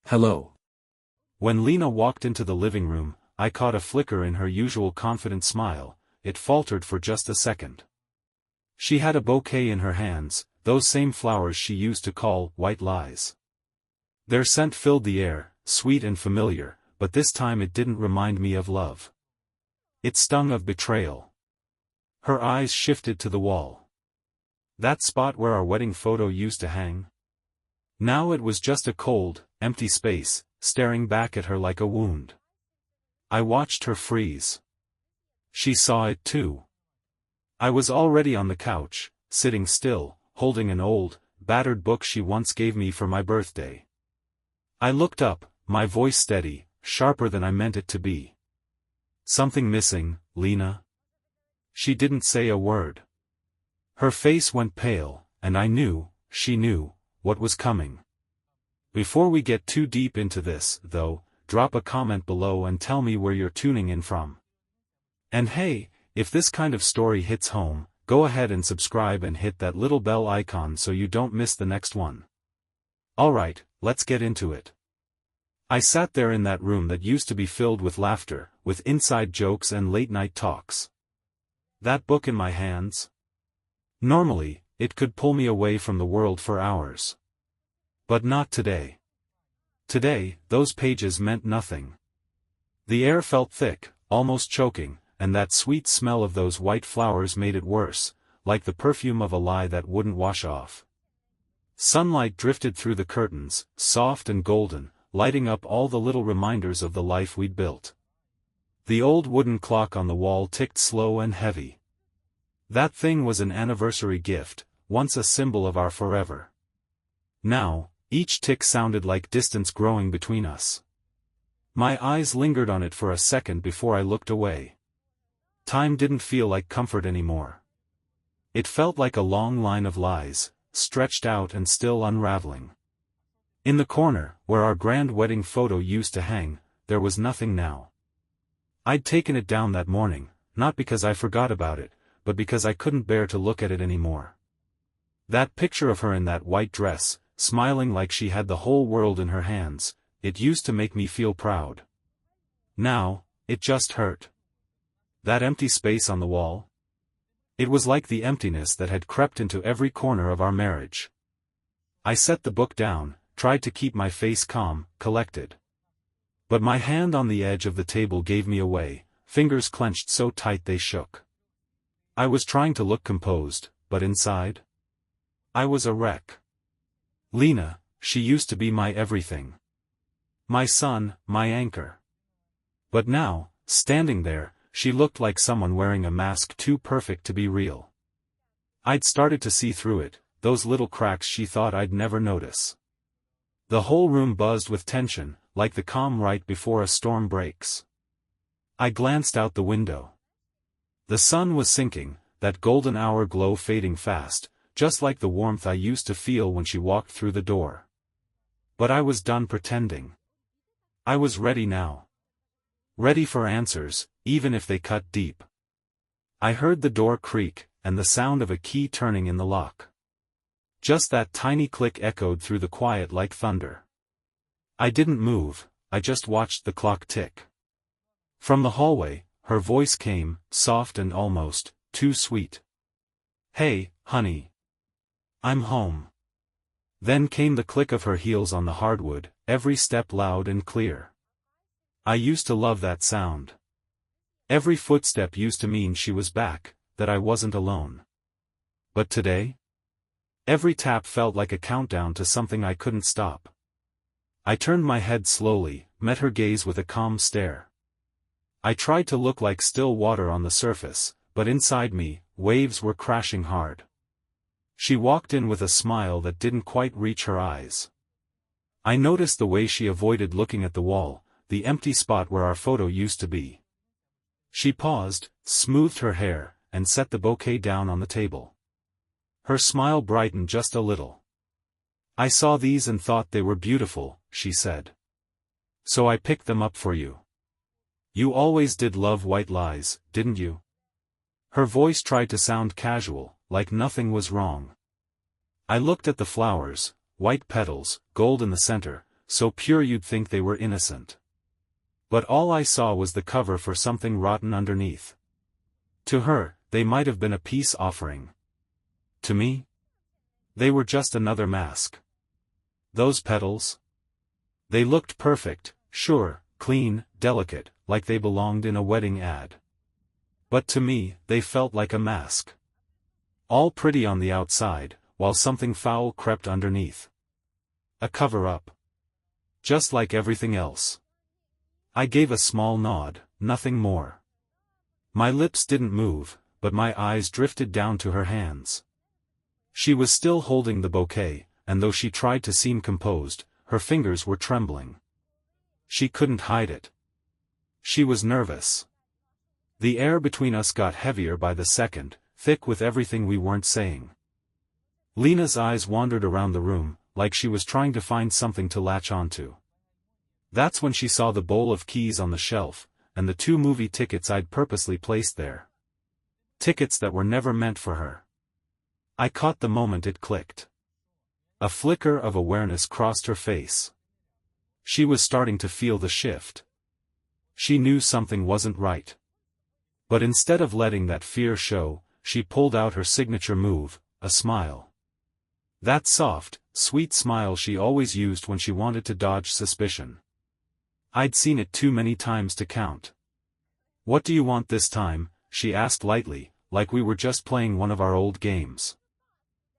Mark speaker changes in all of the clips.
Speaker 1: Hello.
Speaker 2: When Lena walked into the living room, I caught a flicker in her usual confident smile. It faltered for just a second. She had a bouquet in her hands, those same flowers she used to call white lies. Their scent filled the air, sweet and familiar, but this time it didn't remind me of love. It stung of betrayal. Her eyes shifted to the wall. That spot where our wedding photo used to hang? Now it was just a cold, empty space, staring back at her like a wound. I watched her freeze. She saw it too. I was already on the couch, sitting still, holding an old, battered book she once gave me for my birthday. I looked up, my voice steady, sharper than I meant it to be. Something missing, Lena? She didn't say a word. Her face went pale, and I knew, she knew, what was coming. Before we get too deep into this, though, drop a comment below and tell me where you're tuning in from. And hey, if this kind of story hits home, go ahead and subscribe and hit that little bell icon so you don't miss the next one. Alright, let's get into it. I sat there in that room that used to be filled with laughter, with inside jokes and late-night talks. That book in my hands? Normally, it could pull me away from the world for hours. But not today. Today, those pages meant nothing. The air felt thick, almost choking, and that sweet smell of those white flowers made it worse, like the perfume of a lie that wouldn't wash off. Sunlight drifted through the curtains, soft and golden, lighting up all the little reminders of the life we'd built. The old wooden clock on the wall ticked slow and heavy. That thing was an anniversary gift, once a symbol of our forever. Now, each tick sounded like distance growing between us. My eyes lingered on it for a second before I looked away. Time didn't feel like comfort anymore. It felt like a long line of lies, stretched out and still unraveling. In the corner, where our grand wedding photo used to hang, there was nothing now. I'd taken it down that morning, not because I forgot about it, but because I couldn't bear to look at it anymore. That picture of her in that white dress, smiling like she had the whole world in her hands, it used to make me feel proud. Now, it just hurt. That empty space on the wall? It was like the emptiness that had crept into every corner of our marriage. I set the book down, tried to keep my face calm, collected. But my hand on the edge of the table gave me away, fingers clenched so tight they shook. I was trying to look composed, but inside? I was a wreck. Lena, she used to be my everything. My sun, my anchor. But now, standing there, she looked like someone wearing a mask too perfect to be real. I'd started to see through it, those little cracks she thought I'd never notice. The whole room buzzed with tension, like the calm right before a storm breaks. I glanced out the window. The sun was sinking, that golden hour glow fading fast, just like the warmth I used to feel when she walked through the door. But I was done pretending. I was ready now. Ready for answers, even if they cut deep. I heard the door creak, and the sound of a key turning in the lock. Just that tiny click echoed through the quiet like thunder. I didn't move, I just watched the clock tick. From the hallway, her voice came, soft and almost, too sweet. "Hey, honey. I'm home." Then came the click of her heels on the hardwood, every step loud and clear. I used to love that sound. Every footstep used to mean she was back, that I wasn't alone. But today? Every tap felt like a countdown to something I couldn't stop. I turned my head slowly, met her gaze with a calm stare. I tried to look like still water on the surface, but inside me, waves were crashing hard. She walked in with a smile that didn't quite reach her eyes. I noticed the way she avoided looking at the wall, the empty spot where our photo used to be. She paused, smoothed her hair, and set the bouquet down on the table. Her smile brightened just a little. "I saw these and thought they were beautiful," she said. "So I picked them up for you. You always did love white lies, didn't you?" Her voice tried to sound casual, like nothing was wrong. I looked at the flowers, white petals, gold in the center, so pure you'd think they were innocent. But all I saw was the cover for something rotten underneath. To her, they might have been a peace offering. To me, they were just another mask. Those petals? They looked perfect, sure, clean, delicate, like they belonged in a wedding ad. But to me, they felt like a mask. All pretty on the outside, while something foul crept underneath. A cover-up. Just like everything else. I gave a small nod, nothing more. My lips didn't move, but my eyes drifted down to her hands. She was still holding the bouquet, and though she tried to seem composed, her fingers were trembling. She couldn't hide it. She was nervous. The air between us got heavier by the second, thick with everything we weren't saying. Lena's eyes wandered around the room, like she was trying to find something to latch onto. That's when she saw the bowl of keys on the shelf, and the 2 movie tickets I'd purposely placed there. Tickets that were never meant for her. I caught the moment it clicked. A flicker of awareness crossed her face. She was starting to feel the shift. She knew something wasn't right. But instead of letting that fear show, she pulled out her signature move, a smile. That soft, sweet smile she always used when she wanted to dodge suspicion. I'd seen it too many times to count. "What do you want this time?" she asked lightly, like we were just playing one of our old games.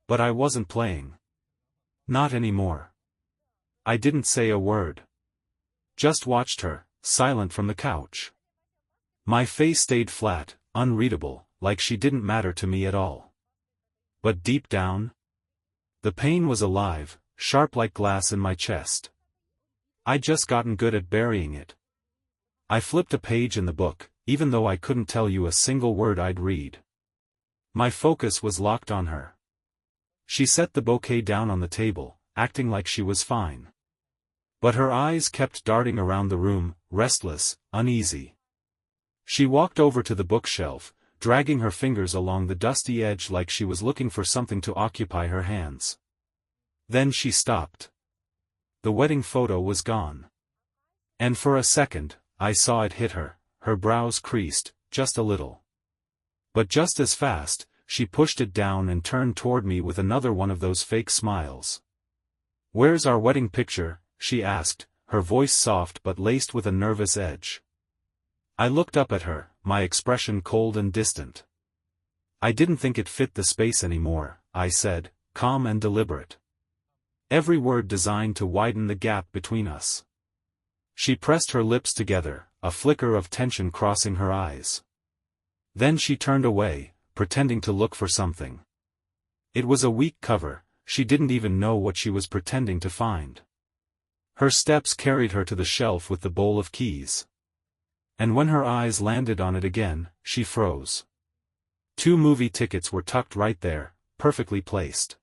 Speaker 2: But I wasn't playing. Not anymore. I didn't say a word. Just watched her, silent from the couch. My face stayed flat, unreadable, like she didn't matter to me at all. But deep down, the pain was alive, sharp like glass in my chest. I'd just gotten good at burying it. I flipped a page in the book, even though I couldn't tell you a single word I'd read. My focus was locked on her. She set the bouquet down on the table, acting like she was fine. But her eyes kept darting around the room, restless, uneasy. She walked over to the bookshelf, dragging her fingers along the dusty edge like she was looking for something to occupy her hands. Then she stopped. The wedding photo was gone. And for a second, I saw it hit her, her brows creased, just a little. But just as fast, she pushed it down and turned toward me with another one of those fake smiles. "Where's our wedding picture?" she asked, her voice soft but laced with a nervous edge. I looked up at her, my expression cold and distant. "I didn't think it fit the space anymore," I said, calm and deliberate. Every word designed to widen the gap between us. She pressed her lips together, a flicker of tension crossing her eyes. Then she turned away, pretending to look for something. It was a weak cover, she didn't even know what she was pretending to find. Her steps carried her to the shelf with the bowl of keys. And when her eyes landed on it again, she froze. 2 movie tickets were tucked right there, perfectly placed.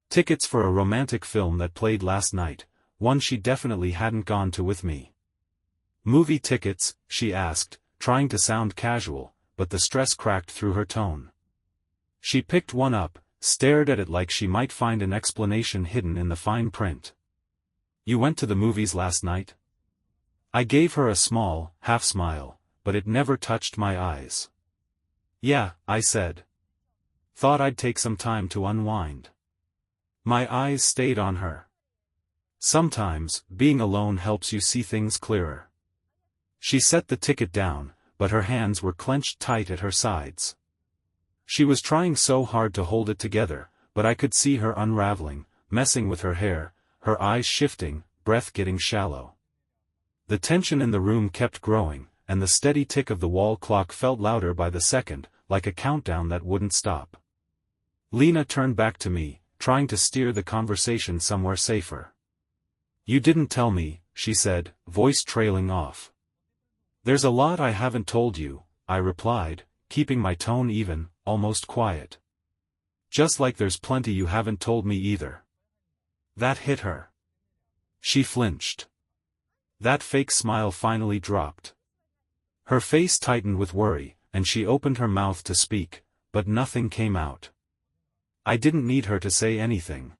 Speaker 2: Tickets for a romantic film that played last night, one she definitely hadn't gone to with me. "Movie tickets?" she asked, trying to sound casual, but the stress cracked through her tone. She picked one up, stared at it like she might find an explanation hidden in the fine print. "You went to the movies last night?" I gave her a small, half-smile, but it never touched my eyes. "Yeah," I said. "Thought I'd take some time to unwind." My eyes stayed on her. Sometimes, being alone helps you see things clearer. She set the ticket down, but her hands were clenched tight at her sides. She was trying so hard to hold it together, but I could see her unraveling, messing with her hair, her eyes shifting, breath getting shallow. The tension in the room kept growing, and the steady tick of the wall clock felt louder by the second, like a countdown that wouldn't stop. Lena turned back to me, trying to steer the conversation somewhere safer. "You didn't tell me," she said, voice trailing off. "There's a lot I haven't told you," I replied, keeping my tone even, almost quiet. "Just like there's plenty you haven't told me either." That hit her. She flinched. That fake smile finally dropped. Her face tightened with worry, and she opened her mouth to speak, but nothing came out. I didn't need her to say anything.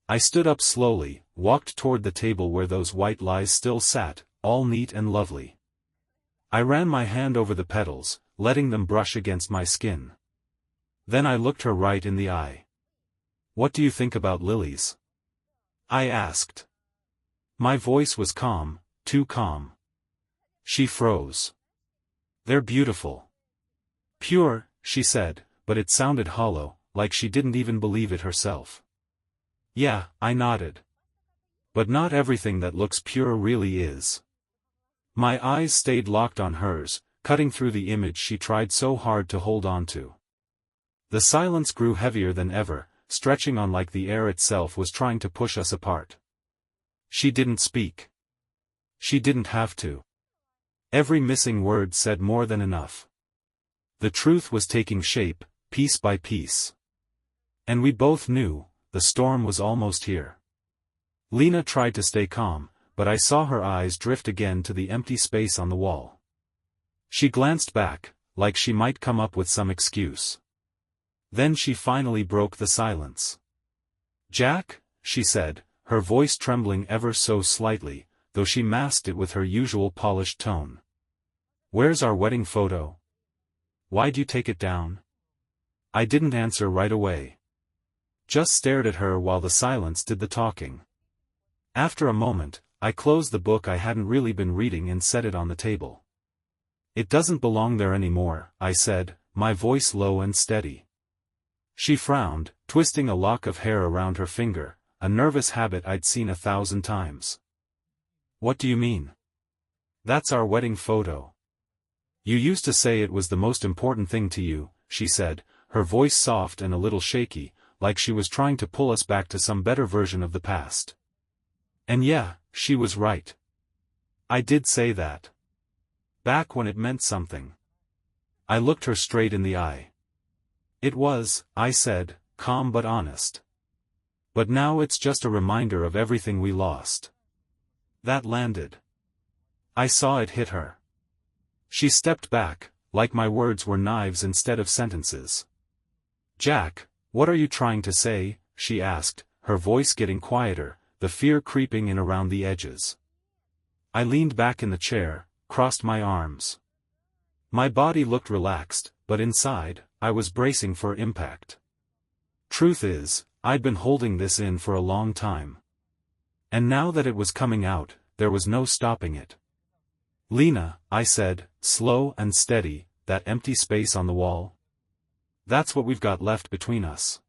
Speaker 2: I stood up slowly, walked toward the table where those white lies still sat, all neat and lovely. I ran my hand over the petals, letting them brush against my skin. Then I looked her right in the eye. "What do you think about lilies?" I asked. My voice was calm, too calm. She froze. "They're beautiful." "Pure," she said, but it sounded hollow, like she didn't even believe it herself. "Yeah," I nodded. "But not everything that looks pure really is." My eyes stayed locked on hers, cutting through the image she tried so hard to hold on to. The silence grew heavier than ever, stretching on like the air itself was trying to push us apart. She didn't speak. She didn't have to. Every missing word said more than enough. The truth was taking shape, piece by piece. And we both knew, the storm was almost here. Lena tried to stay calm, but I saw her eyes drift again to the empty space on the wall. She glanced back, like she might come up with some excuse. Then she finally broke the silence. "Jack," she said, her voice trembling ever so slightly, though she masked it with her usual polished tone. "Where's our wedding photo? Why'd you take it down?" I didn't answer right away. Just stared at her while the silence did the talking. After a moment, I closed the book I hadn't really been reading and set it on the table. "It doesn't belong there anymore," I said, my voice low and steady. She frowned, twisting a lock of hair around her finger, a nervous habit I'd seen 1,000 times. "What do you mean?" "That's our wedding photo. You used to say it was the most important thing to you," she said, her voice soft and a little shaky, like she was trying to pull us back to some better version of the past. And yeah, she was right. I did say that. Back when it meant something. I looked her straight in the eye. "It was," I said, calm but honest. "But now it's just a reminder of everything we lost." That landed. I saw it hit her. She stepped back, like my words were knives instead of sentences. "Jack, what are you trying to say?" she asked, her voice getting quieter, the fear creeping in around the edges. I leaned back in the chair, crossed my arms. My body looked relaxed, but inside, I was bracing for impact. Truth is, I'd been holding this in for a long time. And now that it was coming out, there was no stopping it. "Lena," I said, slow and steady, "that empty space on the wall? That's what we've got left between us.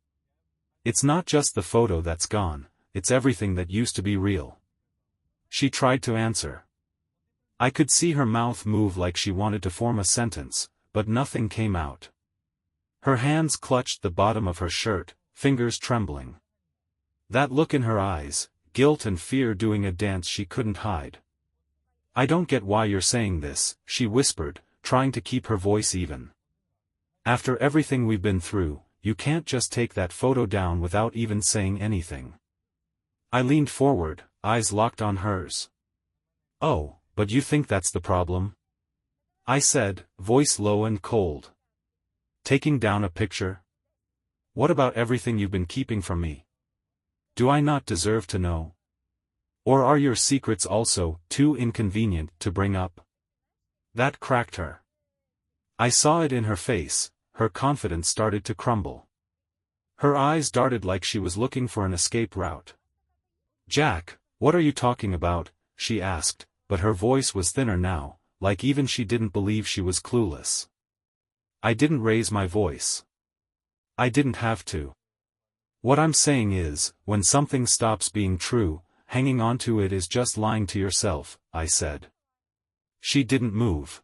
Speaker 2: It's not just the photo that's gone, it's everything that used to be real." She tried to answer. I could see her mouth move like she wanted to form a sentence, but nothing came out. Her hands clutched the bottom of her shirt, fingers trembling. That look in her eyes, guilt and fear doing a dance she couldn't hide. "I don't get why you're saying this," she whispered, trying to keep her voice even. "After everything we've been through, you can't just take that photo down without even saying anything." I leaned forward, eyes locked on hers. "Oh, but you think that's the problem?" I said, voice low and cold. "Taking down a picture? What about everything you've been keeping from me? Do I not deserve to know? Or are your secrets also too inconvenient to bring up?" That cracked her. I saw it in her face, her confidence started to crumble. Her eyes darted like she was looking for an escape route. "Jack, what are you talking about?" she asked, but her voice was thinner now, like even she didn't believe she was clueless. I didn't raise my voice. I didn't have to. "What I'm saying is, when something stops being true, hanging on to it is just lying to yourself," I said. She didn't move.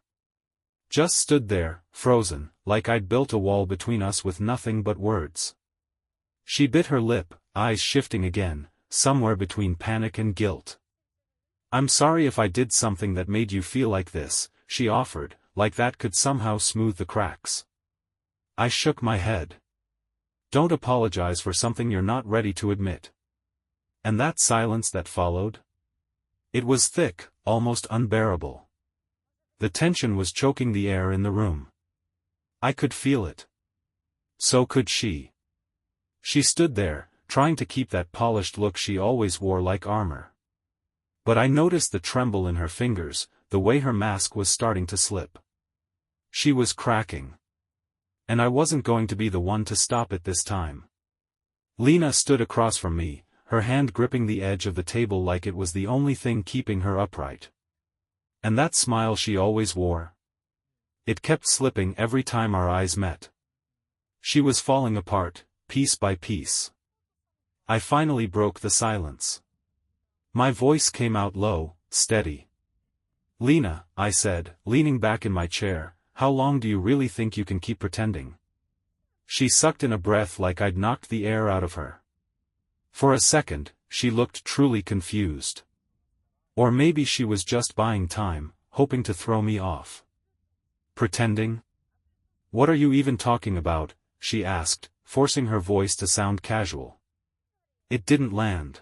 Speaker 2: Just stood there, frozen, like I'd built a wall between us with nothing but words. She bit her lip, eyes shifting again, somewhere between panic and guilt. "I'm sorry if I did something that made you feel like this," she offered, like that could somehow smooth the cracks. I shook my head. "Don't apologize for something you're not ready to admit." And that silence that followed? It was thick, almost unbearable. The tension was choking the air in the room. I could feel it. So could she. She stood there, trying to keep that polished look she always wore like armor. But I noticed the tremble in her fingers, the way her mask was starting to slip. She was cracking. And I wasn't going to be the one to stop it this time. Lena stood across from me, her hand gripping the edge of the table like it was the only thing keeping her upright. And that smile she always wore? It kept slipping every time our eyes met. She was falling apart, piece by piece. I finally broke the silence. My voice came out low, steady. "Lena," I said, leaning back in my chair, "how long do you really think you can keep pretending?" She sucked in a breath like I'd knocked the air out of her. For a second, she looked truly confused. Or maybe she was just buying time, hoping to throw me off. "Pretending? What are you even talking about?" she asked, forcing her voice to sound casual. It didn't land.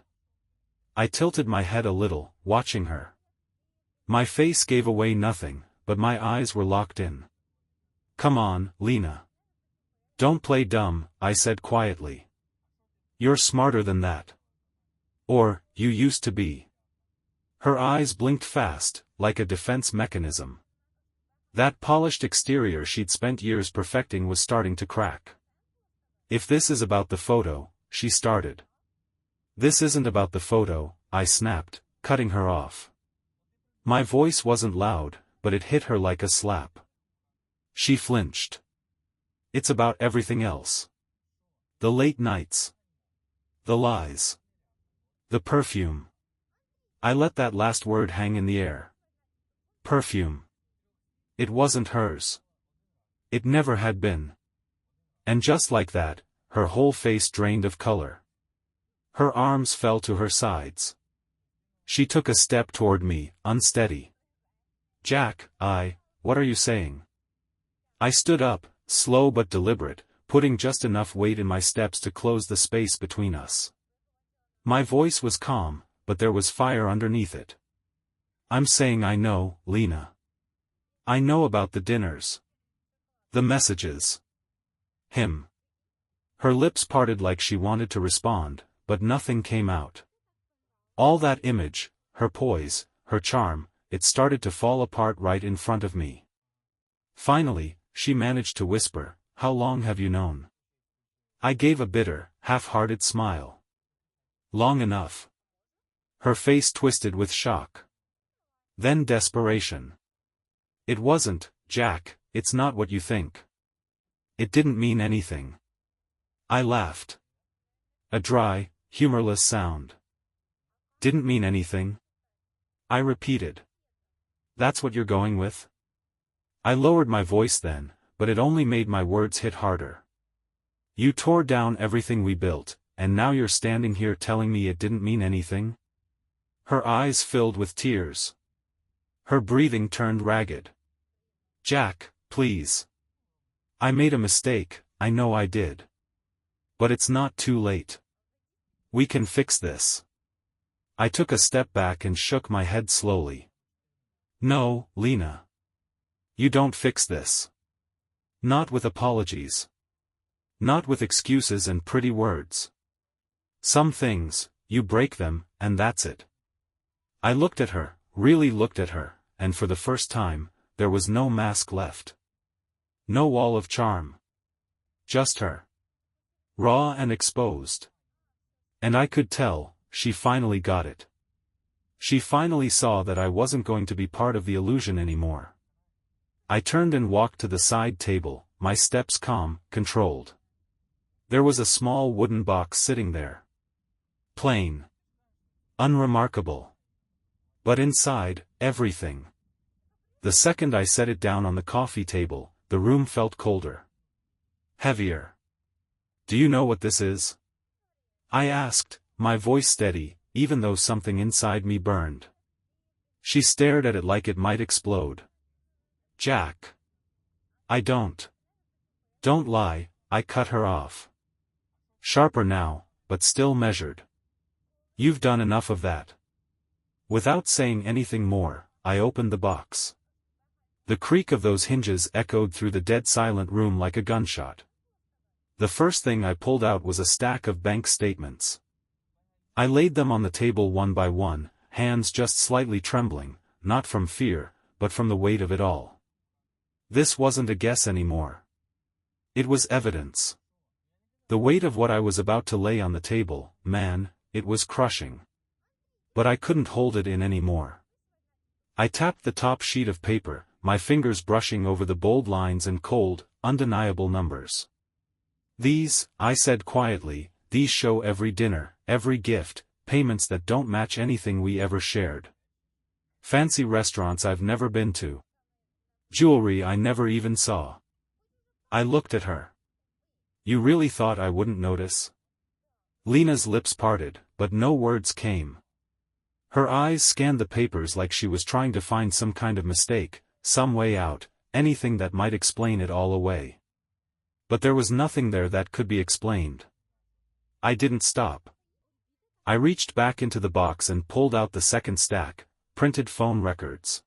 Speaker 2: I tilted my head a little, watching her. My face gave away nothing, but my eyes were locked in. "Come on, Lena. Don't play dumb," I said quietly. "You're smarter than that. Or, you used to be." Her eyes blinked fast, like a defense mechanism. That polished exterior she'd spent years perfecting was starting to crack. "If this is about the photo," she started. "This isn't about the photo," I snapped, cutting her off. My voice wasn't loud, but it hit her like a slap. She flinched. "It's about everything else. The late nights. The lies. The perfume." I let that last word hang in the air. Perfume. It wasn't hers. It never had been. And just like that, her whole face drained of color. Her arms fell to her sides. She took a step toward me, unsteady. "Jack, what are you saying?" I stood up, slow but deliberate, putting just enough weight in my steps to close the space between us. My voice was calm, but there was fire underneath it. "I'm saying I know, Lena. I know about the dinners. The messages. Him." Her lips parted like she wanted to respond, but nothing came out. All that image, her poise, her charm, it started to fall apart right in front of me. Finally, she managed to whisper, "How long have you known?" I gave a bitter, half-hearted smile. "Long enough." Her face twisted with shock. Then desperation. "It wasn't, Jack, it's not what you think. It didn't mean anything." I laughed. A dry, humorless sound. "Didn't mean anything?" I repeated. "That's what you're going with?" I lowered my voice then, but it only made my words hit harder. "You tore down everything we built, and now you're standing here telling me it didn't mean anything?" Her eyes filled with tears. Her breathing turned ragged. "Jack, please. I made a mistake, I know I did. But it's not too late. We can fix this." I took a step back and shook my head slowly. "No, Lena. You don't fix this. Not with apologies. Not with excuses and pretty words. Some things, you break them, and that's it." I looked at her, really looked at her, and for the first time, there was no mask left. No wall of charm. Just her. Raw and exposed. And I could tell, she finally got it. She finally saw that I wasn't going to be part of the illusion anymore. I turned and walked to the side table, my steps calm, controlled. There was a small wooden box sitting there. Plain. Unremarkable. But inside, everything. The second I set it down on the coffee table, the room felt colder. Heavier. "Do you know what this is?" I asked, my voice steady, even though something inside me burned. She stared at it like it might explode. "Jack. I don't. Don't lie," I cut her off. Sharper now, but still measured. "You've done enough of that." Without saying anything more, I opened the box. The creak of those hinges echoed through the dead-silent room like a gunshot. The first thing I pulled out was a stack of bank statements. I laid them on the table one by one, hands just slightly trembling, not from fear, but from the weight of it all. This wasn't a guess anymore. It was evidence. The weight of what I was about to lay on the table, man, it was crushing. But I couldn't hold it in anymore. I tapped the top sheet of paper, my fingers brushing over the bold lines and cold, undeniable numbers. These, I said quietly, these show every dinner, every gift, payments that don't match anything we ever shared. Fancy restaurants I've never been to. Jewelry I never even saw. I looked at her. You really thought I wouldn't notice? Lena's lips parted, but no words came. Her eyes scanned the papers like she was trying to find some kind of mistake, some way out, anything that might explain it all away. But there was nothing there that could be explained. I didn't stop. I reached back into the box and pulled out the second stack, printed phone records.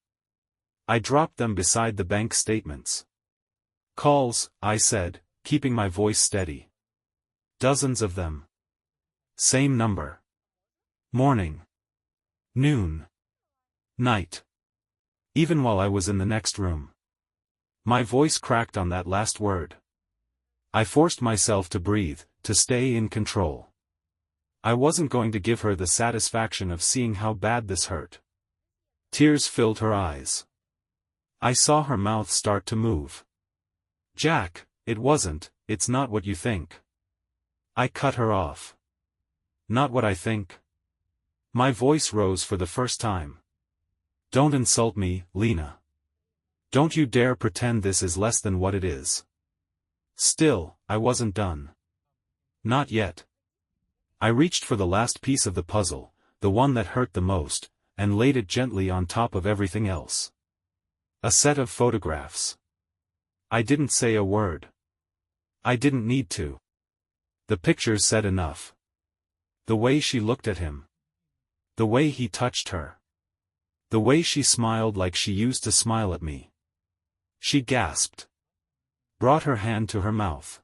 Speaker 2: I dropped them beside the bank statements. Calls, I said, keeping my voice steady. Dozens of them. Same number. Morning. Noon. Night. Even while I was in the next room. My voice cracked on that last word. I forced myself to breathe, to stay in control. I wasn't going to give her the satisfaction of seeing how bad this hurt. Tears filled her eyes. I saw her mouth start to move. Jack, it's not what you think. I cut her off. Not what I think. My voice rose for the first time. Don't insult me, Lena. Don't you dare pretend this is less than what it is. Still, I wasn't done. Not yet. I reached for the last piece of the puzzle, the one that hurt the most, and laid it gently on top of everything else. A set of photographs. I didn't say a word. I didn't need to. The pictures said enough. The way she looked at him. The way he touched her. The way she smiled like she used to smile at me. She gasped. Brought her hand to her mouth.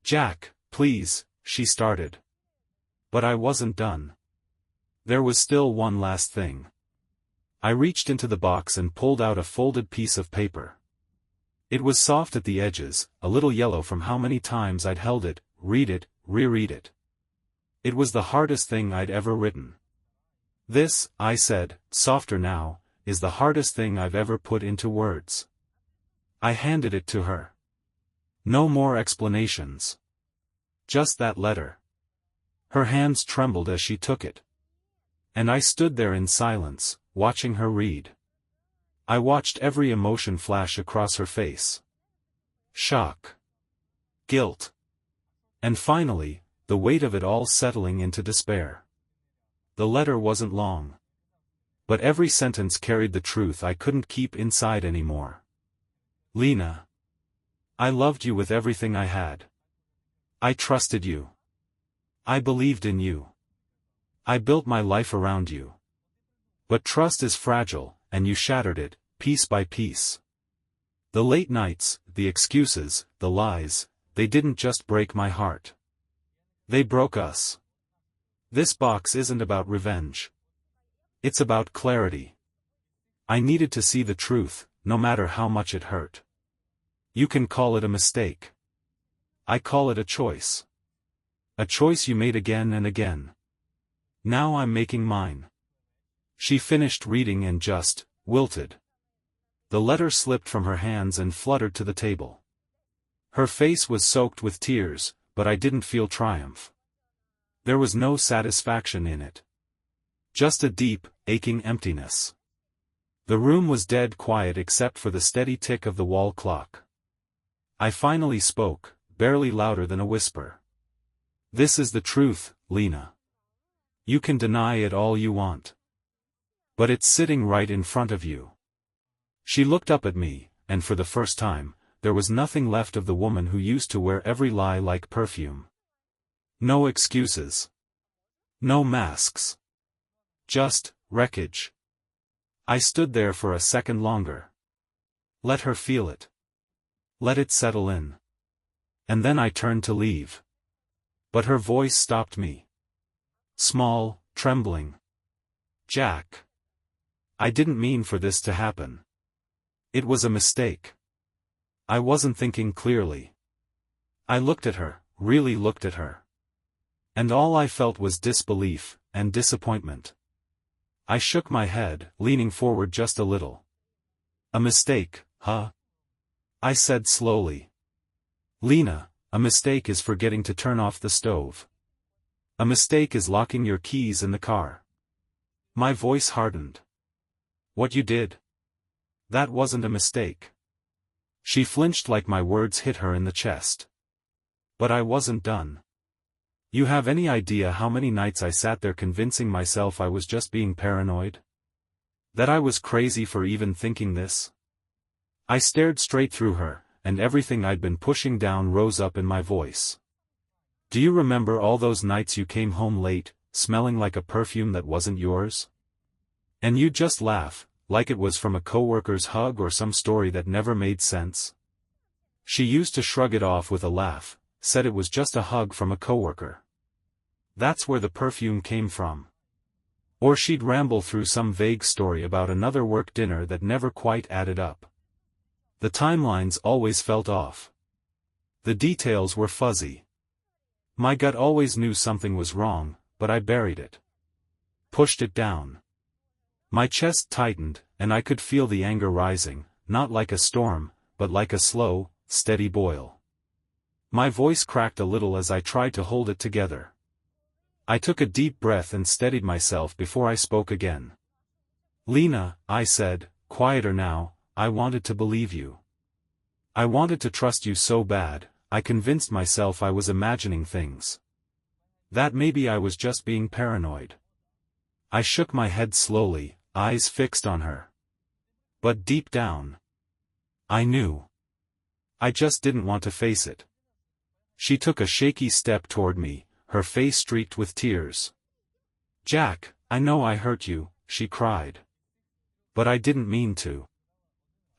Speaker 2: Jack, please, she started. But I wasn't done. There was still one last thing. I reached into the box and pulled out a folded piece of paper. It was soft at the edges, a little yellow from how many times I'd held it, read it, reread it. It was the hardest thing I'd ever written. This, I said, softer now, is the hardest thing I've ever put into words. I handed it to her. No more explanations. Just that letter. Her hands trembled as she took it. And I stood there in silence, watching her read. I watched every emotion flash across her face. Shock. Guilt. And finally, the weight of it all settling into despair. The letter wasn't long. But every sentence carried the truth I couldn't keep inside anymore. Lena. I loved you with everything I had. I trusted you. I believed in you. I built my life around you. But trust is fragile, and you shattered it, piece by piece. The late nights, the excuses, the lies, they didn't just break my heart. They broke us. This box isn't about revenge. It's about clarity. I needed to see the truth, no matter how much it hurt. You can call it a mistake. I call it a choice. A choice you made again and again. Now I'm making mine. She finished reading and just wilted. The letter slipped from her hands and fluttered to the table. Her face was soaked with tears, but I didn't feel triumph. There was no satisfaction in it. Just a deep, aching emptiness. The room was dead quiet except for the steady tick of the wall clock. I finally spoke, barely louder than a whisper. This is the truth, Lena. You can deny it all you want. But it's sitting right in front of you. She looked up at me, and for the first time, there was nothing left of the woman who used to wear every lie like perfume. No excuses. No masks. Just wreckage. I stood there for a second longer. Let her feel it. Let it settle in. And then I turned to leave. But her voice stopped me. Small, trembling. Jack. I didn't mean for this to happen. It was a mistake. I wasn't thinking clearly. I looked at her, really looked at her. And all I felt was disbelief, and disappointment. I shook my head, leaning forward just a little. A mistake, huh? I said slowly. Lena, a mistake is forgetting to turn off the stove. A mistake is locking your keys in the car. My voice hardened. What you did? That wasn't a mistake. She flinched like my words hit her in the chest. But I wasn't done. You have any idea how many nights I sat there convincing myself I was just being paranoid? That I was crazy for even thinking this? I stared straight through her, and everything I'd been pushing down rose up in my voice. Do you remember all those nights you came home late, smelling like a perfume that wasn't yours? And you'd just laugh, like it was from a coworker's hug or some story that never made sense? She used to shrug it off with a laugh, said it was just a hug from a coworker. That's where the perfume came from. Or she'd ramble through some vague story about another work dinner that never quite added up. The timelines always felt off. The details were fuzzy. My gut always knew something was wrong, but I buried it. Pushed it down. My chest tightened, and I could feel the anger rising, not like a storm, but like a slow, steady boil. My voice cracked a little as I tried to hold it together. I took a deep breath and steadied myself before I spoke again. Lena, I said, quieter now, I wanted to believe you. I wanted to trust you so bad, I convinced myself I was imagining things. That maybe I was just being paranoid. I shook my head slowly, eyes fixed on her. But deep down, I knew. I just didn't want to face it. She took a shaky step toward me, her face streaked with tears. Jack, I know I hurt you, she cried. But I didn't mean to.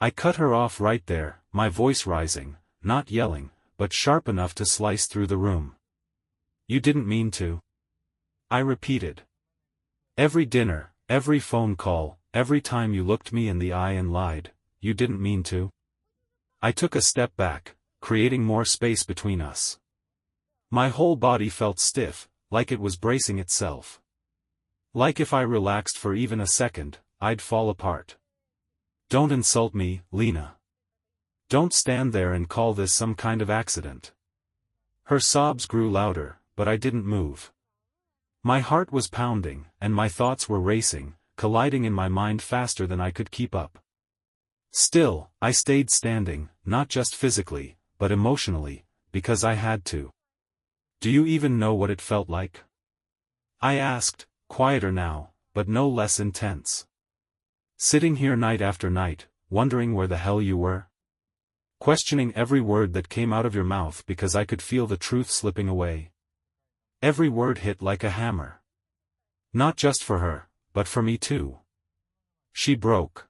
Speaker 2: I cut her off right there, my voice rising, not yelling, but sharp enough to slice through the room. You didn't mean to? I repeated. Every dinner, every phone call, every time you looked me in the eye and lied, you didn't mean to? I took a step back, creating more space between us. My whole body felt stiff, like it was bracing itself. Like if I relaxed for even a second, I'd fall apart. Don't insult me, Lena. Don't stand there and call this some kind of accident. Her sobs grew louder, but I didn't move. My heart was pounding, and my thoughts were racing, colliding in my mind faster than I could keep up. Still, I stayed standing, not just physically, but emotionally, because I had to. Do you even know what it felt like? I asked, quieter now, but no less intense. Sitting here night after night, wondering where the hell you were? Questioning every word that came out of your mouth because I could feel the truth slipping away. Every word hit like a hammer. Not just for her, but for me too. She broke.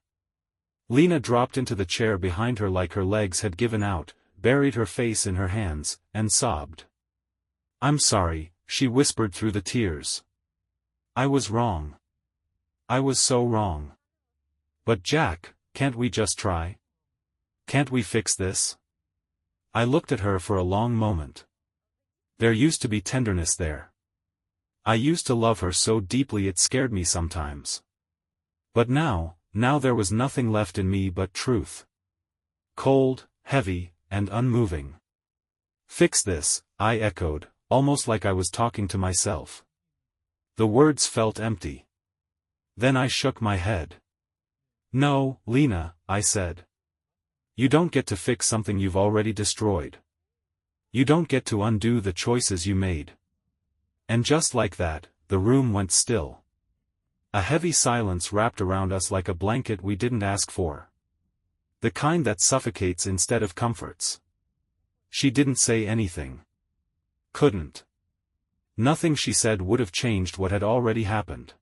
Speaker 2: Lena dropped into the chair behind her like her legs had given out, buried her face in her hands, and sobbed. I'm sorry, she whispered through the tears. I was wrong. I was so wrong. But Jack, can't we just try? Can't we fix this? I looked at her for a long moment. There used to be tenderness there. I used to love her so deeply it scared me sometimes. But now there was nothing left in me but truth. Cold, heavy, and unmoving. Fix this, I echoed, almost like I was talking to myself. The words felt empty. Then I shook my head. No, Lena, I said. You don't get to fix something you've already destroyed. You don't get to undo the choices you made. And just like that, the room went still. A heavy silence wrapped around us like a blanket we didn't ask for. The kind that suffocates instead of comforts. She didn't say anything. Couldn't. Nothing she said would have changed what had already happened.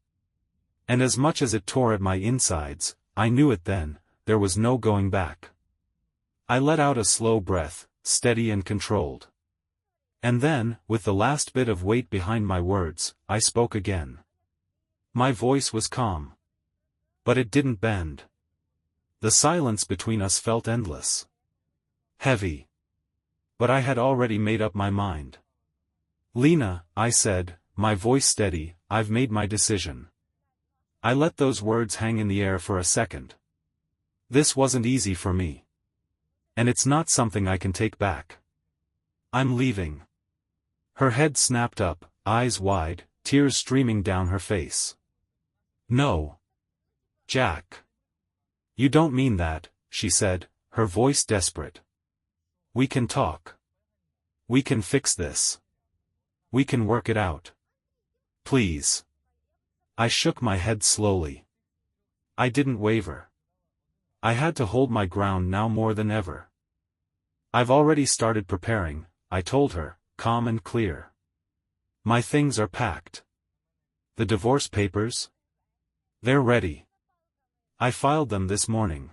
Speaker 2: And as much as it tore at my insides, I knew it then, there was no going back. I let out a slow breath, steady and controlled. And then, with the last bit of weight behind my words, I spoke again. My voice was calm. But it didn't bend. The silence between us felt endless. Heavy. But I had already made up my mind. Lena, I said, my voice steady, I've made my decision. I let those words hang in the air for a second. This wasn't easy for me. And it's not something I can take back. I'm leaving. Her head snapped up, eyes wide, tears streaming down her face. No. Jack. You don't mean that, she said, her voice desperate. We can talk. We can fix this. We can work it out. Please. I shook my head slowly. I didn't waver. I had to hold my ground now more than ever. I've already started preparing, I told her, calm and clear. My things are packed. The divorce papers? They're ready. I filed them this morning.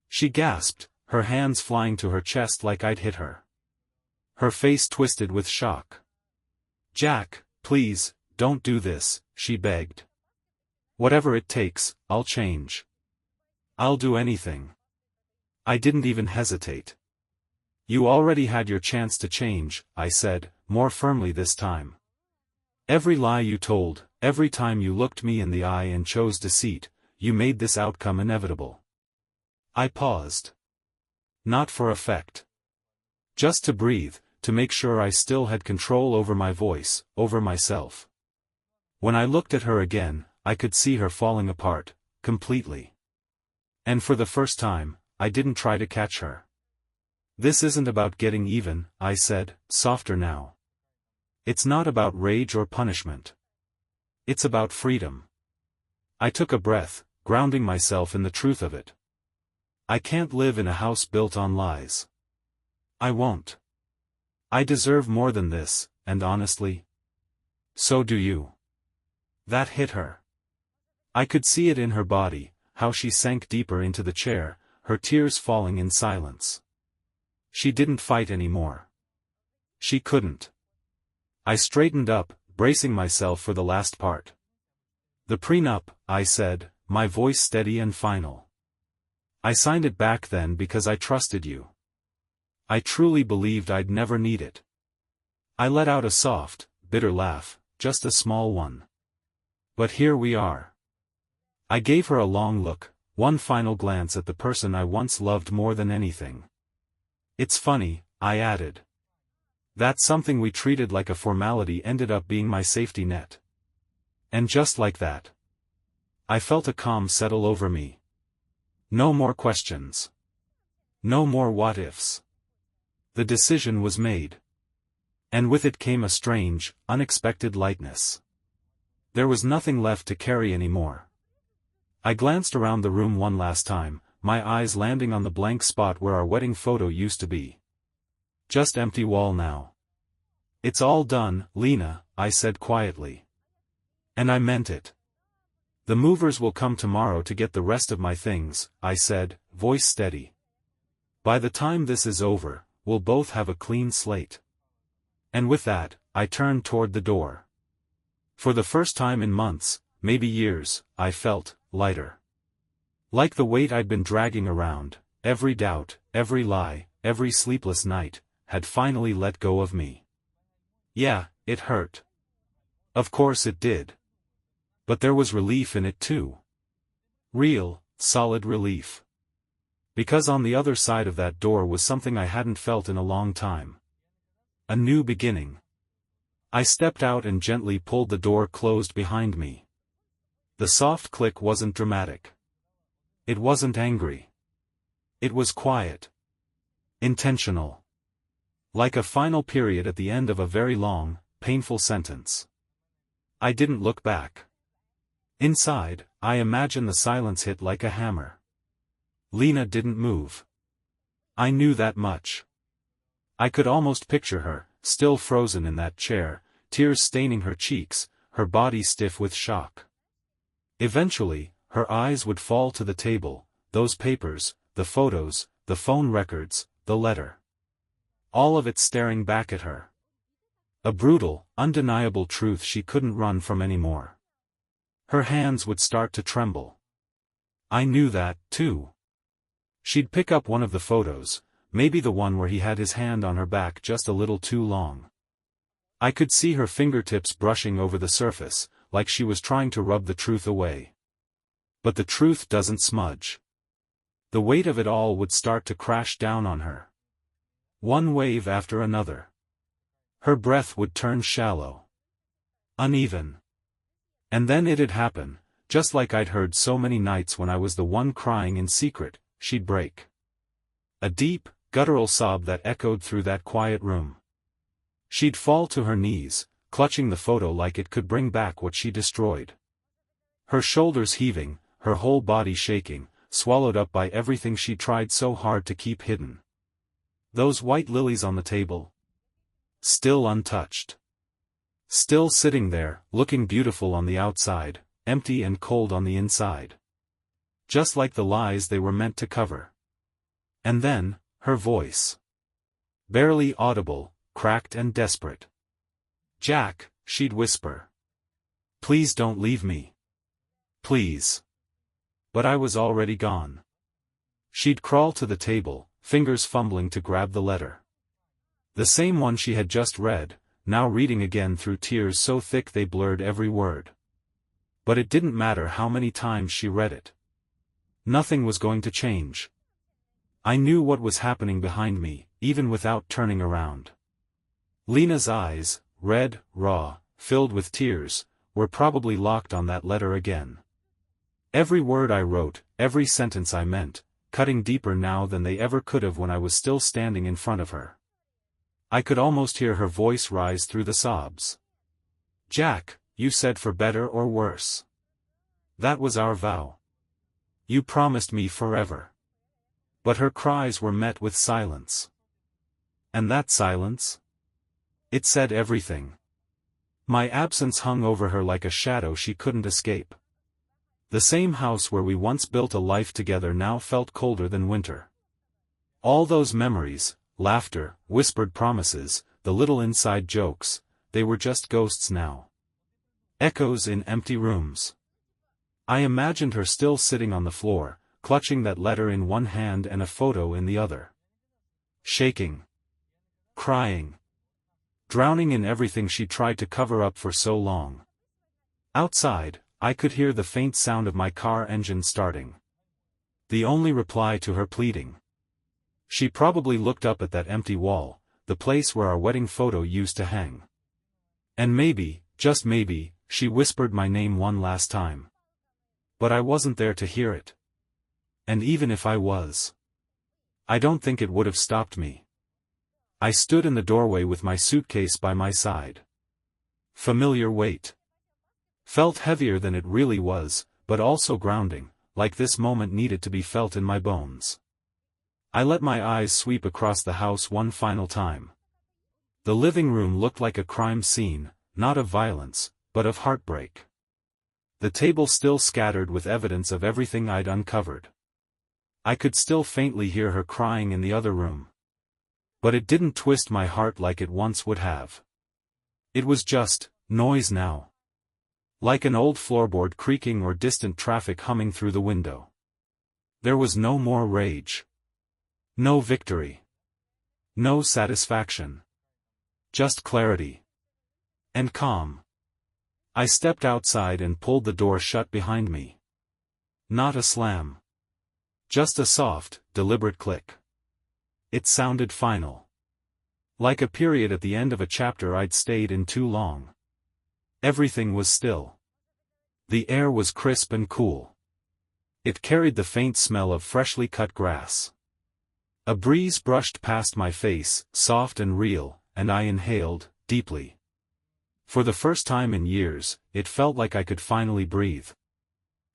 Speaker 2: She gasped, her hands flying to her chest like I'd hit her. Her face twisted with shock. Jack, please, don't do this, she begged. Whatever it takes, I'll change. I'll do anything. I didn't even hesitate. You already had your chance to change, I said, more firmly this time. Every lie you told, every time you looked me in the eye and chose deceit, you made this outcome inevitable. I paused. Not for effect. Just to breathe, to make sure I still had control over my voice, over myself. When I looked at her again, I could see her falling apart, completely. And for the first time, I didn't try to catch her. This isn't about getting even, I said, softer now. It's not about rage or punishment. It's about freedom. I took a breath, grounding myself in the truth of it. I can't live in a house built on lies. I won't. I deserve more than this, and honestly, so do you. That hit her. I could see it in her body, how she sank deeper into the chair, her tears falling in silence. She didn't fight anymore. She couldn't. I straightened up, bracing myself for the last part. The prenup, I said, my voice steady and final. I signed it back then because I trusted you. I truly believed I'd never need it. I let out a soft, bitter laugh, just a small one. But here we are. I gave her a long look, one final glance at the person I once loved more than anything. It's funny, I added. That something we treated like a formality ended up being my safety net. And just like that, I felt a calm settle over me. No more questions. No more what-ifs. The decision was made. And with it came a strange, unexpected lightness. There was nothing left to carry anymore. I glanced around the room one last time, my eyes landing on the blank spot where our wedding photo used to be. Just empty wall now. It's all done, Lena, I said quietly. And I meant it. The movers will come tomorrow to get the rest of my things, I said, voice steady. By the time this is over, we'll both have a clean slate. And with that, I turned toward the door. For the first time in months, maybe years, I felt lighter. Like the weight I'd been dragging around, every doubt, every lie, every sleepless night, had finally let go of me. Yeah, it hurt. Of course it did. But there was relief in it too. Real, solid relief. Because on the other side of that door was something I hadn't felt in a long time. A new beginning. I stepped out and gently pulled the door closed behind me. The soft click wasn't dramatic. It wasn't angry. It was quiet. Intentional. Like a final period at the end of a very long, painful sentence. I didn't look back. Inside, I imagine the silence hit like a hammer. Lena didn't move. I knew that much. I could almost picture her, still frozen in that chair, tears staining her cheeks, her body stiff with shock. Eventually, her eyes would fall to the table, those papers, the photos, the phone records, the letter. all of it staring back at her. A brutal, undeniable truth she couldn't run from anymore. Her hands would start to tremble. I knew that, too. She'd pick up one of the photos, maybe the one where he had his hand on her back just a little too long. I could see her fingertips brushing over the surface, like she was trying to rub the truth away. But the truth doesn't smudge. The weight of it all would start to crash down on her. One wave after another. Her breath would turn shallow. Uneven. And then it'd happen, just like I'd heard so many nights when I was the one crying in secret, she'd break. A deep, guttural sob that echoed through that quiet room. She'd fall to her knees, clutching the photo like it could bring back what she destroyed. Her shoulders heaving, her whole body shaking, swallowed up by everything she tried so hard to keep hidden. Those white lilies on the table. Still untouched. Still sitting there, looking beautiful on the outside, empty and cold on the inside. Just like the lies they were meant to cover. And then, her voice. Barely audible, cracked and desperate. "Jack," she'd whisper. "Please don't leave me. Please." But I was already gone. She'd crawl to the table, fingers fumbling to grab the letter. The same one she had just read, now reading again through tears so thick they blurred every word. But it didn't matter how many times she read it. Nothing was going to change. I knew what was happening behind me, even without turning around. Lena's eyes, red, raw, filled with tears, were probably locked on that letter again. Every word I wrote, every sentence I meant, cutting deeper now than they ever could have when I was still standing in front of her. I could almost hear her voice rise through the sobs. "Jack, you said for better or worse. That was our vow. You promised me forever." But her cries were met with silence. And that silence? It said everything. My absence hung over her like a shadow she couldn't escape. The same house where we once built a life together now felt colder than winter. All those memories, laughter, whispered promises, the little inside jokes, they were just ghosts now. Echoes in empty rooms. I imagined her still sitting on the floor, clutching that letter in one hand and a photo in the other. Shaking. Crying. Drowning in everything she tried to cover up for so long. Outside, I could hear the faint sound of my car engine starting. The only reply to her pleading. She probably looked up at that empty wall, the place where our wedding photo used to hang. And maybe, just maybe, she whispered my name one last time. But I wasn't there to hear it. And even if I was, I don't think it would have stopped me. I stood in the doorway with my suitcase by my side. Familiar weight. Felt heavier than it really was, but also grounding, like this moment needed to be felt in my bones. I let my eyes sweep across the house one final time. The living room looked like a crime scene, not of violence, but of heartbreak. The table still scattered with evidence of everything I'd uncovered. I could still faintly hear her crying in the other room. But it didn't twist my heart like it once would have. It was just noise now. Like an old floorboard creaking or distant traffic humming through the window. There was no more rage. No victory. No satisfaction. Just clarity. And calm. I stepped outside and pulled the door shut behind me. Not a slam. Just a soft, deliberate click. It sounded final. Like a period at the end of a chapter I'd stayed in too long. Everything was still. The air was crisp and cool. It carried the faint smell of freshly cut grass. A breeze brushed past my face, soft and real, and I inhaled, deeply. For the first time in years, it felt like I could finally breathe.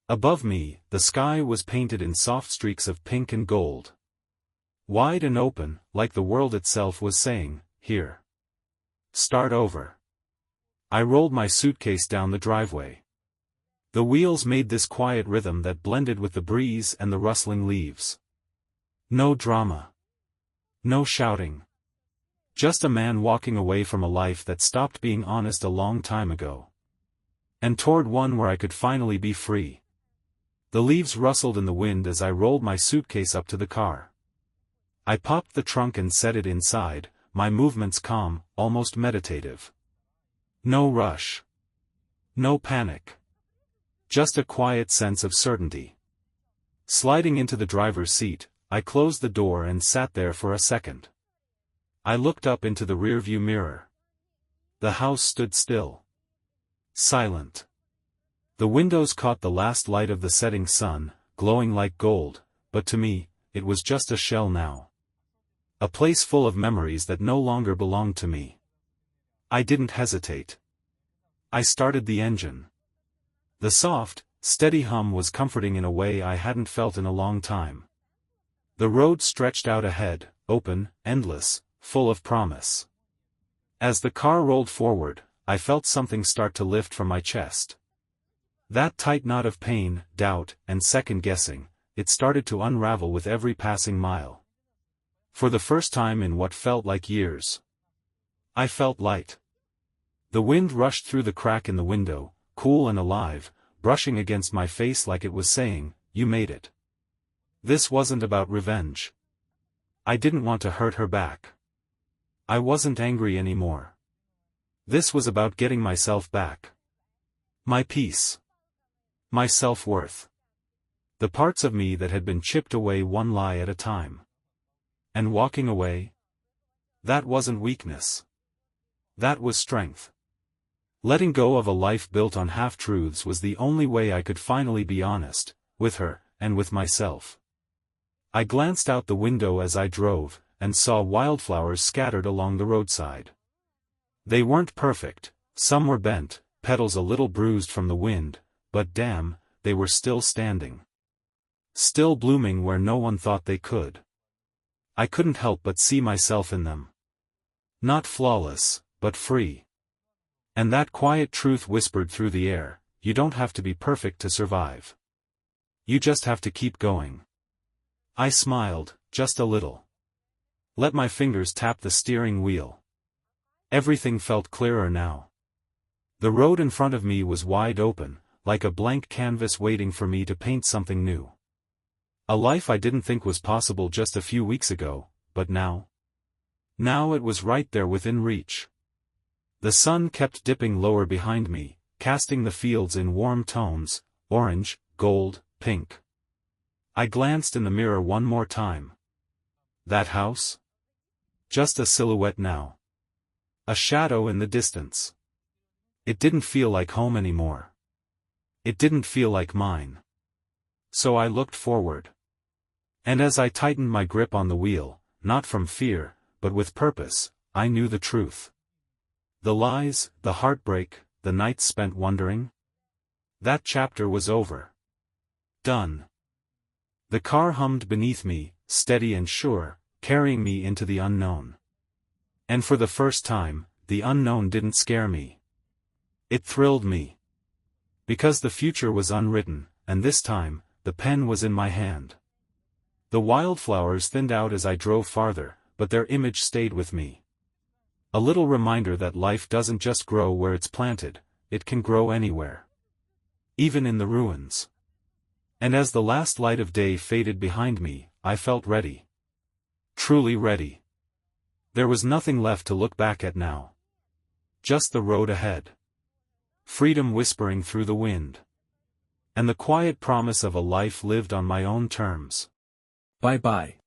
Speaker 2: Above me, the sky was painted in soft streaks of pink and gold. Wide and open, like the world itself was saying, "Here. Start over." I rolled my suitcase down the driveway. The wheels made this quiet rhythm that blended with the breeze and the rustling leaves. No drama. No shouting. Just a man walking away from a life that stopped being honest a long time ago. And toward one where I could finally be free. The leaves rustled in the wind as I rolled my suitcase up to the car. I popped the trunk and set it inside, my movements calm, almost meditative. No rush. No panic. Just a quiet sense of certainty. Sliding into the driver's seat, I closed the door and sat there for a second. I looked up into the rearview mirror. The house stood still. Silent. The windows caught the last light of the setting sun, glowing like gold, but to me, it was just a shell now. A place full of memories that no longer belonged to me. I didn't hesitate. I started the engine. The soft, steady hum was comforting in a way I hadn't felt in a long time. The road stretched out ahead, open, endless, full of promise. As the car rolled forward, I felt something start to lift from my chest. That tight knot of pain, doubt, and second-guessing, it started to unravel with every passing mile. For the first time in what felt like years, I felt light. The wind rushed through the crack in the window, cool and alive, brushing against my face like it was saying, "You made it." This wasn't about revenge. I didn't want to hurt her back. I wasn't angry anymore. This was about getting myself back. My peace. My self-worth. The parts of me that had been chipped away one lie at a time. And walking away? That wasn't weakness. That was strength. Letting go of a life built on half-truths was the only way I could finally be honest, with her, and with myself. I glanced out the window as I drove, and saw wildflowers scattered along the roadside. They weren't perfect, some were bent, petals a little bruised from the wind, but damn, they were still standing. Still blooming where no one thought they could. I couldn't help but see myself in them. Not flawless, but free. And that quiet truth whispered through the air, you don't have to be perfect to survive. You just have to keep going. I smiled, just a little. Let my fingers tap the steering wheel. Everything felt clearer now. The road in front of me was wide open, like a blank canvas waiting for me to paint something new. A life I didn't think was possible just a few weeks ago, but now? Now it was right there within reach. The sun kept dipping lower behind me, casting the fields in warm tones, orange, gold, pink. I glanced in the mirror one more time. That house? Just a silhouette now. A shadow in the distance. It didn't feel like home anymore. It didn't feel like mine. So I looked forward. And as I tightened my grip on the wheel, not from fear, but with purpose, I knew the truth. The lies, the heartbreak, the nights spent wondering. That chapter was over. Done. The car hummed beneath me, steady and sure, carrying me into the unknown. And for the first time, the unknown didn't scare me. It thrilled me. Because the future was unwritten, and this time, the pen was in my hand. The wildflowers thinned out as I drove farther, but their image stayed with me. A little reminder that life doesn't just grow where it's planted, it can grow anywhere. Even in the ruins. And as the last light of day faded behind me, I felt ready. Truly ready. There was nothing left to look back at now. Just the road ahead. Freedom whispering through the wind. And the quiet promise of a life lived on my own terms.
Speaker 1: Bye-bye.